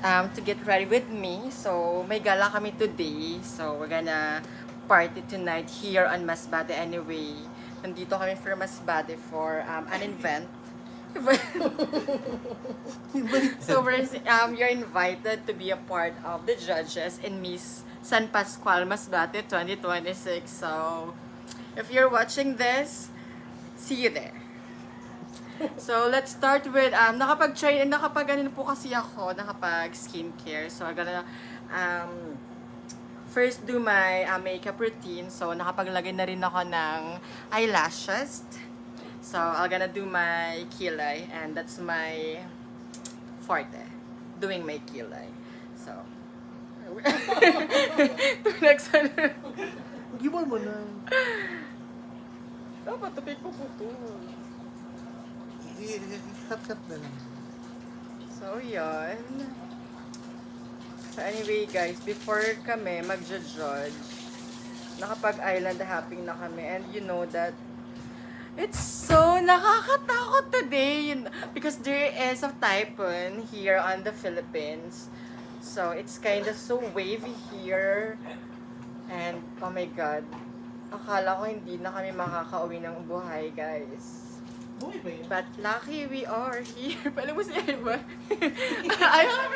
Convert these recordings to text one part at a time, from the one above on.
to get ready with me. So, may gala kami today. So, we're gonna party tonight here on Masbate anyway. Nandito kami for Masbate for an event. So, you're invited to be a part of the judges in Miss San Pascual Masbate 2026. So, if you're watching this, see you there. So, let's start with, nakapag po kasi ako, nakapag-skincare. So, I'm gonna, first do my makeup routine. So, nakapaglagay na rin ako ng eyelashes. So, I'm gonna do my kilay. And that's my forte. Doing my kilay. So, next one. Giwan mo na. Dapat tapik po po to. Cut na lang. So, yun. So, anyway, guys, before kami magja-judge, nakapag-island hopping na kami. And you know that it's so nakakatakot today because there is a typhoon here on the Philippines. So, it's kind of so wavy here. And, oh my God, akala ko hindi na kami makakauwi ng buhay, guys. Buhay ba yun? But lucky we are here. Pala mo siya, ba? Ayaw.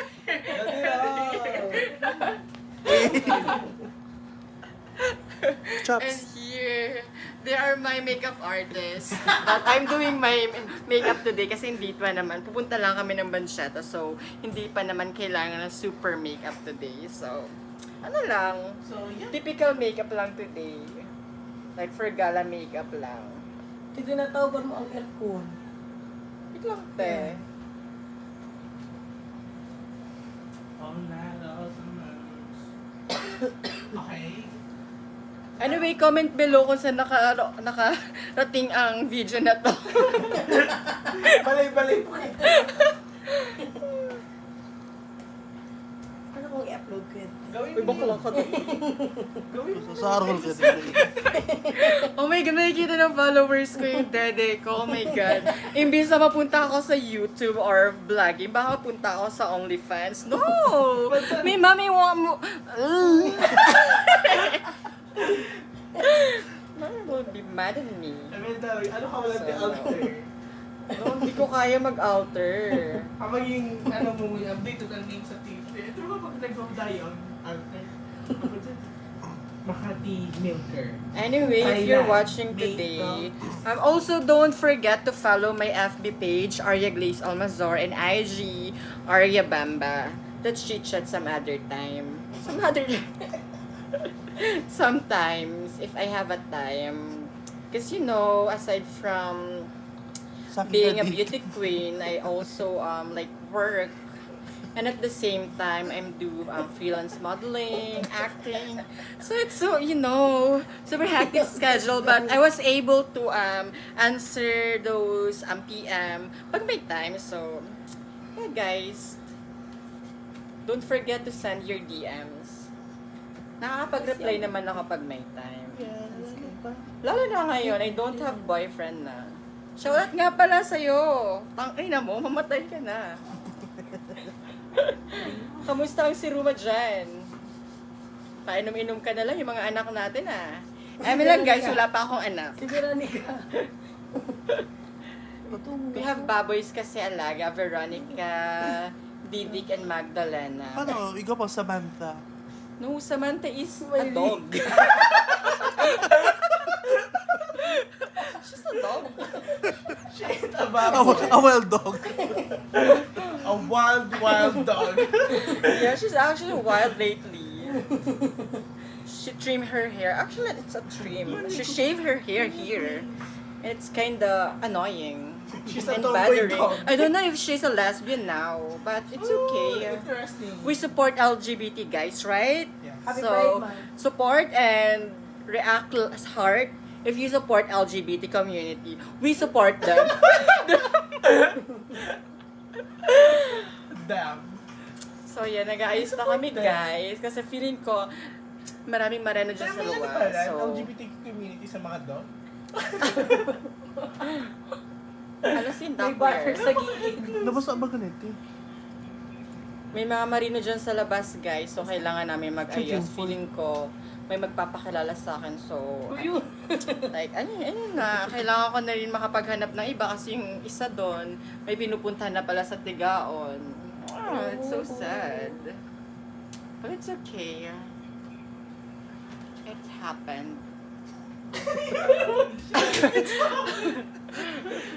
And Chops. here, they are my makeup artists. But I'm doing my makeup today kasi hindi pa naman. Pupunta lang kami ng Bansyata. So, hindi pa naman kailangan ng super makeup today. So, ano lang. So, yeah. Typical makeup lang today. Like for gala makeup lang. Tinatawagan mo ang aircon. Wait lang, te. Oh, okay. Anyway, comment below kung saan nakarating ang video na to. Balay-balay po kayo. Ano kung i-upload ko yun? Gawin Uy, bakla ka to. Gawin mo. Sa arhol ka din. Oh my God, nakikita ng followers ko yung dede ko. Oh my God. Imbis na mapunta ako sa YouTube or vlogging, baka punta ako sa OnlyFans. No! May mommy want mo... Mommy will be mad at me. Ano ka walang alter? No, hindi ko kaya mag-alter. Maging, ano mo yung update to ang name sa TV. Ito ba pag nag-dayon? Alter? Makati Milker. Anyway, if you're watching today, also don't forget to follow my FB page, Arya Glaze Almazor, and IG, Arya Bamba. Let's chit-chat some other time. Sometimes, if I have a time. Because, you know, aside from being a beauty queen, I also, like, work. And at the same time, I'm do freelance modeling, acting. So it's so, you know, super hectic schedule. But I was able to answer those PM pag may time. So, yeah, guys, don't forget to send your DMs. Nakakapag-reply naman ako pag may time. Lalo na ngayon, I don't have boyfriend na. Shoutout nga pala sa'yo. Tangay na mo, mamatay ka na. Kamusta ang si Ruma dyan? Painom-inom ka na lang yung mga anak natin lang guys, wala pa akong anak. Sigurani ka. We have baboys kasi alaga, Veronica, Didic, and Magdalena. Paano? Ikaw pa, Samantha. No, Samantha is a dog. She's a dog. Shit, a wild dog. A wild dog. Yeah, she's actually wild lately. She trimmed her hair. Actually, it's a trim. She shaved her hair here. And it's kinda annoying. She's a And tomboy bothering. dog. I don't know if she's a lesbian now, but it's okay. Interesting. We support LGBT guys, right? Yeah. Happy So, Pride Month. support and react hard if you support LGBT community. We support them. Damn. So, yan, nag-aayos na kami, guys. Kasi feeling ko, maraming mareno dyan sa luwas. So, LGBT community sa mga dog? ano sin May bar Tupperware? sa gilid. Nabasa ba ganito? May mga marino dyan sa labas, guys. So, kailangan namin mag-ayos. Chicken. Feeling ko, may magpapakilala sa akin. So, Kuyo. like, ano na. Kailangan ko na rin makapaghanap ng iba kasi yung isa doon, may pinupuntahan na pala sa Tigaon. Oh, it's so sad. But it's okay. It happened.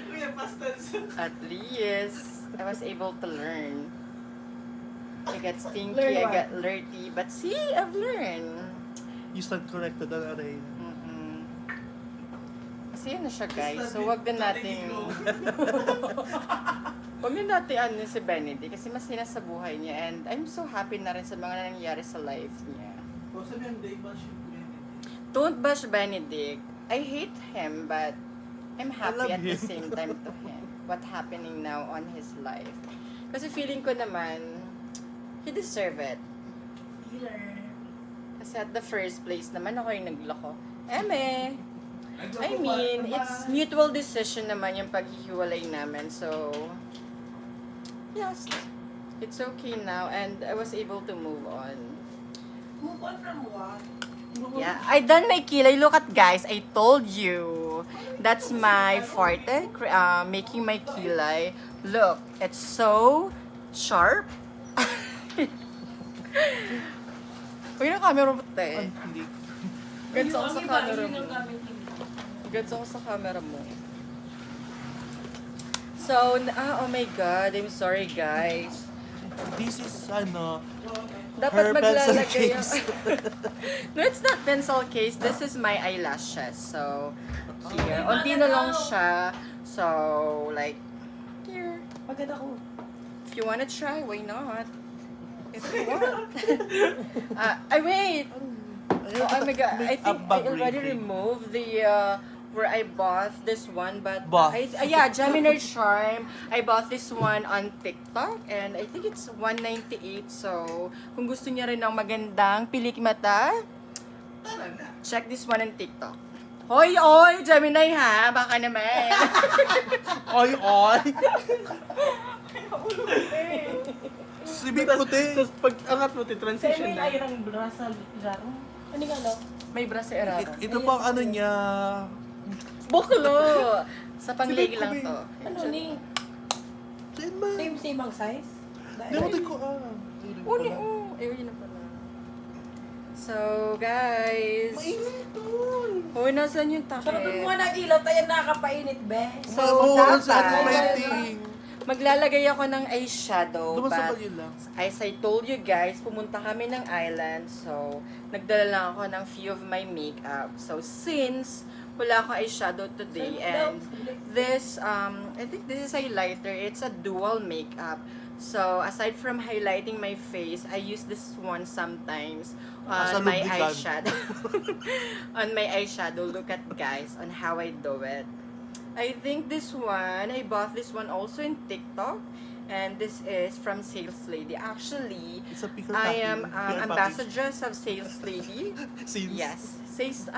Kuya, pastas. At least, I was able to learn. I got stinky, Learn I what? got flirty, but see, I've learned. You stand corrected on array. Mm-mm. Kasi yun na siya, guys. So, wag na natin... Wag na natin ano si Benedict kasi mas sa buhay niya. And I'm so happy na rin sa mga nangyayari sa life niya. O, sabihan, day ba siya? Don't bash Benedict. I hate him, but I'm happy love at the him. same time to him. What happening now on his life. Kasi feeling ko naman, he deserve it. Healer. Kasi at the first place naman ako yung nagloko. Eme! I mean, it's mutual decision naman yung paghihiwalay namin. So, yes, it's okay now. And I was able to move on. Move on from what? Yeah, I done my kilay. Look at guys, I told you. That's my forte, making my kilay. Look, it's so sharp. Uy, na camera mo, te. Hindi. Gets ako sa camera Yun mo. yung gamit niya. Gets ako sa camera mo. So, oh my God, I'm sorry guys. This is, ano, Dapat her pencil maglalagay case. No, it's not pencil case. This is my eyelashes. So, here. Unti na lang siya. So, like, here. Pagod ako. If you wanna try, why not? If you want. Wait. Oh my God. I think I already removed the, where I bought this one, but yeah, Gemini Charm. I bought this one on TikTok and I think it's 198. So, kung gusto niya rin ng magandang pilik mata, check this one on TikTok. Hoy, Gemini ha, baka naman. Oy, oy! Sibig puti! Tapos pag angat mo, transition Semi na. ay ng brasa laro. Ano nga no? May bra sa eraro. Ito pang ano niya. Buklo! Sa panglig lang to. Ano ni? Saan ba? Same ang size? Hindi ko Uli, yun na pala. So, guys. Mainit doon! Hoy, nasan yung Sarap takip? mo ng ilaw tayo nakakapainit, be. So, Mabuhulan sa dapat, lighting. maglalagay ako ng eyeshadow. Duman sa But, bagil lang. as I told you guys, pumunta kami ng island. So, nagdala lang ako ng few of my makeup. So, since wala ako eyeshadow today, and this, I think this is highlighter. It's a dual makeup. So, aside from highlighting my face, I use this one sometimes As a on my lubricant. eyeshadow. On my eyeshadow. Look at guys, on how I do it. I think this one, I bought this one also in TikTok. And this is from Sales Lady. Actually, It's a picker I am package. ambassadress of Sales Lady. Scenes. Yes. Says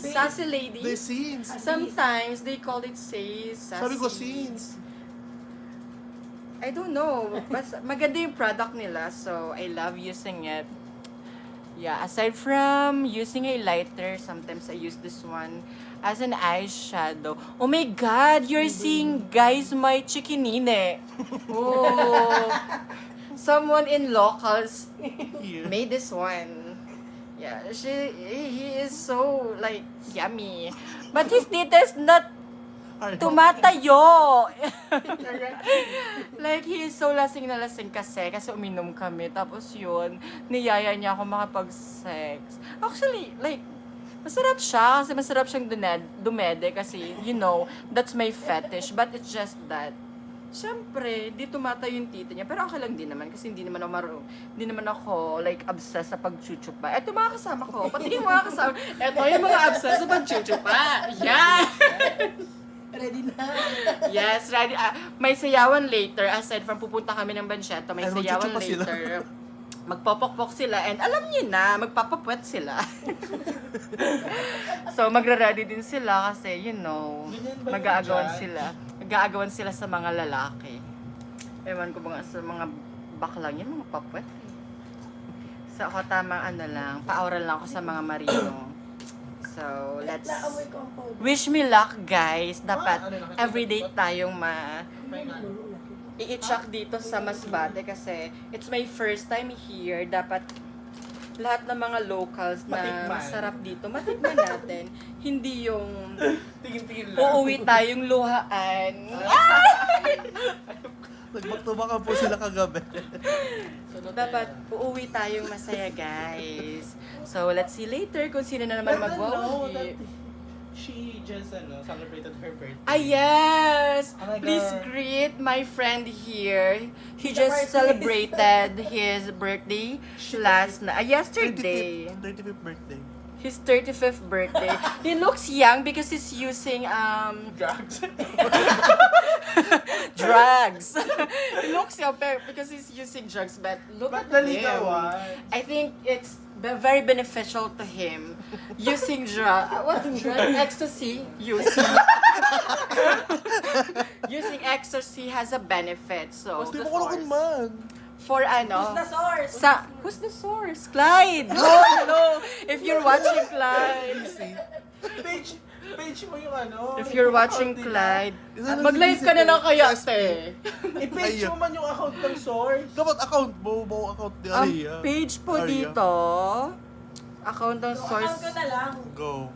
Sassy Lady. The scenes. Sometimes they call it Says Sassy. Sabi ko scenes. I don't know. Basta maganda yung product nila. So, I love using it. Yeah, aside from using a lighter, sometimes I use this one as an eyeshadow. Oh my God, you're seeing, guys, my chikinine. Oh, someone in locals Here. made this one. Yeah, he is so like yummy, but his teeth is not tumatayo. Like, he is so lasing na lasing kasi uminom kami. Tapos yun, niyaya niya ako makapag-sex. Actually, like, masarap siya kasi masarap siyang dumede kasi, you know, that's my fetish. But it's just that, syempre, di tumatayo yung tito niya. Pero okay lang din naman kasi hindi naman ako like, obsessed sa pagchuchupa. Eto mga kasama ko. Pati yung mga kasama. Eto yung mga obsessed sa pagchuchupa. Yeah! Ready na. Yes, ready. May sayawan later. Aside from pupunta kami ng Bansyeta, may Ay, sayawan magchuchupa sila. later. Magpopokpok sila. And alam niyo na, magpapapwet sila. So, magre-ready din sila kasi, you know, mag-aagawan sila. Mag-aagawan sila sa mga lalaki. Ewan ko ba nga sa mga baklang yan, mga papwet. So ako tamang paaural lang ako sa mga marino. So, let's Naamoy ko ang powder. wish me luck, guys. Dapat ano na, everyday tayong Pahinga. i-check dito sa Masbate kasi it's my first time here. Dapat lahat ng mga locals na Matikman. masarap dito, matikman natin. Hindi yung Tingin-tingin lang. uuwi tayong luhaan. Nagbaktubakan po sila kagabi. Dapat uuwi tayong masaya, guys. So, let's see later kung sino na naman magwawagi. She just celebrated her birthday. Ah, yes! Oh my Please God. greet my friend here. He Tita just Martis. celebrated his birthday yesterday. 35th birthday. His 35th birthday. He looks young because he's using Drugs. drugs. He looks young because he's using drugs, but look Ba't at him. naligawan? I think it's very beneficial to him using what's drug? Ecstasy. Using ecstasy has a benefit. So, Mas di mo ko na man. for Who's the source? who's the source? Clyde! No. If you're watching Clyde. Page mo yung If you're watching account nila. Clyde, Isa lang mag-live ka na lang kaya, te. I-page mo man yung account ng source. Dapat account mo, account ni Ang Aria. page po Aria. dito, account ng Account source. ko na lang. Go.